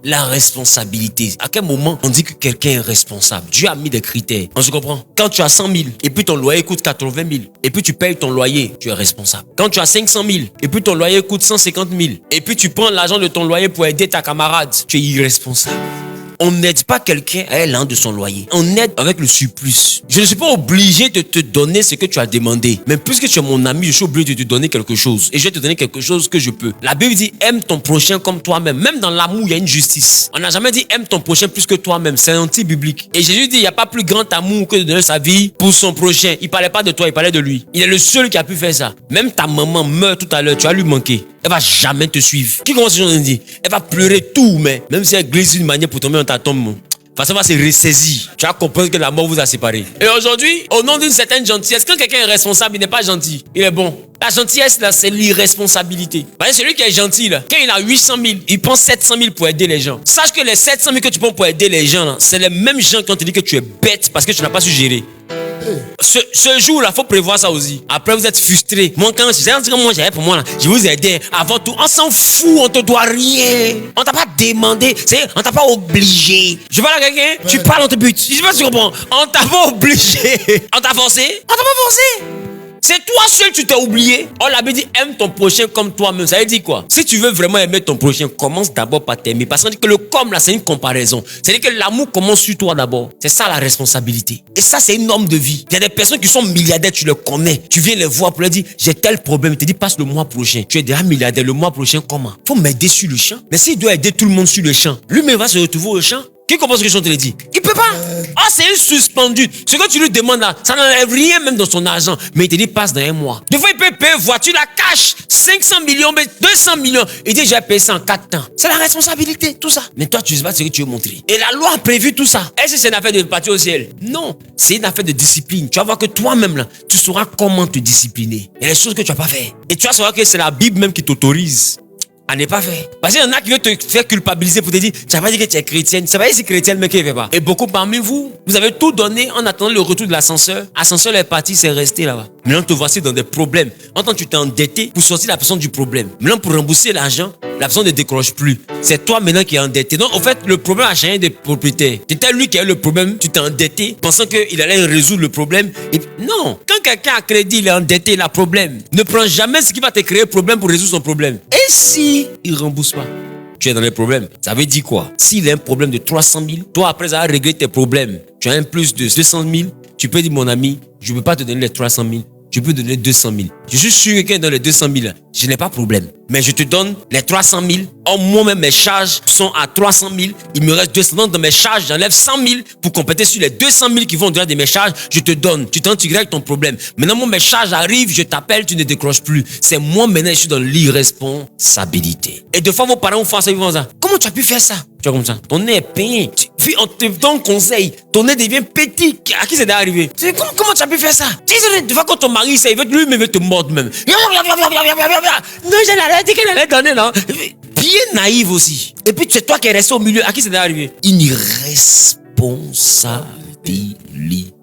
La responsabilité. À quel moment on dit que quelqu'un est responsable? Dieu a mis des critères. On se comprend? Quand tu as 100 000 et puis ton loyer coûte 80 000 et puis tu payes ton loyer, tu es responsable. Quand tu as 500 000 et puis ton loyer coûte 150 000 et puis tu prends l'argent de ton loyer pour aider ta camarade, tu es irresponsable. On n'aide pas quelqu'un à aller de son loyer. On aide avec le surplus. Je ne suis pas obligé de te donner ce que tu as demandé. Mais puisque tu es mon ami, je suis obligé de te donner quelque chose. Et je vais te donner quelque chose que je peux. La Bible dit, aime ton prochain comme toi-même. Même dans l'amour, il y a une justice. On n'a jamais dit, aime ton prochain plus que toi-même. C'est anti-biblique. Et Jésus dit, il n'y a pas plus grand amour que de donner sa vie pour son prochain. Il ne parlait pas de toi, il parlait de lui. Il est le seul qui a pu faire ça. Même ta maman meurt tout à l'heure, tu vas lui manquer. Elle va jamais te suivre. Qui commence à dire? Elle va pleurer tout, mais même si elle glisse d'une manière pour tomber dans ta tombe, ça va se ressaisir. Tu vas comprendre que la mort vous a séparés. Et aujourd'hui, au nom d'une certaine gentillesse, quand quelqu'un est responsable, il n'est pas gentil. Il est bon. La gentillesse, là, c'est l'irresponsabilité. Celui qui est gentil, là, quand il a 800 000, il prend 700 000 pour aider les gens. Sache que les 700 000 que tu prends pour aider les gens, là, c'est les mêmes gens qui ont te dit que tu es bête parce que tu n'as pas su gérer. Ce jour-là, il faut prévoir ça aussi. Après, vous êtes frustré. Moi, quand j'avais pour moi, là, je vous aidais. Avant tout, on s'en fout, on te doit rien. On t'a pas demandé, on t'a pas obligé. Je parle à quelqu'un, tu parles, on te bute. Je sais pas si tu comprends. On t'a pas obligé. On t'a forcé. On t'a pas forcé. C'est toi seul, tu t'es oublié. On l'avait dit, aime ton prochain comme toi-même. Ça veut dire quoi? Si tu veux vraiment aimer ton prochain, commence d'abord par t'aimer. Parce qu'on dit que le comme là, c'est une comparaison. C'est-à-dire que l'amour commence sur toi d'abord. C'est ça la responsabilité. Et ça, c'est une norme de vie. Il y a des personnes qui sont milliardaires, tu les connais. Tu viens les voir pour leur dire, j'ai tel problème. Il te dit, passe le mois prochain. Tu es déjà milliardaire, le mois prochain, comment? Faut m'aider sur le champ. Mais s'il doit aider tout le monde sur le champ, lui-même va se retrouver au champ. Qui comprend ce que je te dis? Il peut pas. C'est une suspendue. Ce que tu lui demandes là, ça n'enlève rien même dans son argent. Mais il te dit, passe dans un mois. Des fois, il peut payer voiture, la cash. 500 millions, 200 millions. Il dit, j'ai payé ça en 4 temps. C'est la responsabilité, tout ça. Mais toi, tu sais pas ce que tu veux montrer. Et la loi a prévu tout ça. Est-ce que c'est une affaire de partir au ciel? Non. C'est une affaire de discipline. Tu vas voir que toi-même là, tu sauras comment te discipliner. Il y a des choses que tu vas pas faire. Et tu vas savoir que c'est la Bible même qui t'autorise à ne pas faire. Parce qu'il y en a qui veulent te faire culpabiliser pour te dire, tu n'as pas dit que tu es chrétienne. Ça va dire si chrétienne, mais qui ne fait pas. Et beaucoup parmi vous, vous avez tout donné en attendant le retour de l'ascenseur. L'ascenseur est parti, c'est resté là-bas. Maintenant, te voici dans des problèmes. En tant que tu t'es endetté pour sortir la personne du problème. Maintenant, pour rembourser l'argent, la personne ne décroche plus. C'est toi maintenant qui es endetté. Donc, en fait, le problème a changé de propriétaire. C'était lui qui a eu le problème, tu t'es endetté, pensant qu'il allait résoudre le problème. Et non, quand quelqu'un a crédit, il est endetté, il a problème. Ne prends jamais ce qui va te créer problème pour résoudre son problème. Et si il ne rembourse pas, tu es dans les problèmes. Ça veut dire quoi? S'il a un problème de 300 000, toi, après avoir réglé tes problèmes, tu as un plus de 200 000, tu peux dire, mon ami, je ne peux pas te donner les 300 000. Je peux donner 200 000. Je suis sûr que dans les 200 000, je n'ai pas de problème. Mais je te donne les 300 000. Or, moi-même, mes charges sont à 300 000. Il me reste 200 000. Dans mes charges, j'enlève 100 000 pour compléter sur les 200 000 qui vont au-delà de mes charges. Je te donne. Tu règles ton problème. Maintenant, moi, mes charges arrivent, je t'appelle, tu ne décroches plus. C'est moi, maintenant, je suis dans l'irresponsabilité. Et des fois, vos parents vous font ça, ils vont dire, comment tu as pu faire ça? Tu vois comme ça. Ton nez est peint. On te donne conseil. Ton nez devient petit. À qui c'est d'arriver? Comment tu as pu faire ça? Des fois, quand ton mari, ça, lui-même veut te mordre même. Non, je l'avais dit qu'elle allait donner, non? Bien naïve aussi. Et puis, c'est toi qui es resté au milieu. À qui c'est d'arriver? Une irresponsabilité.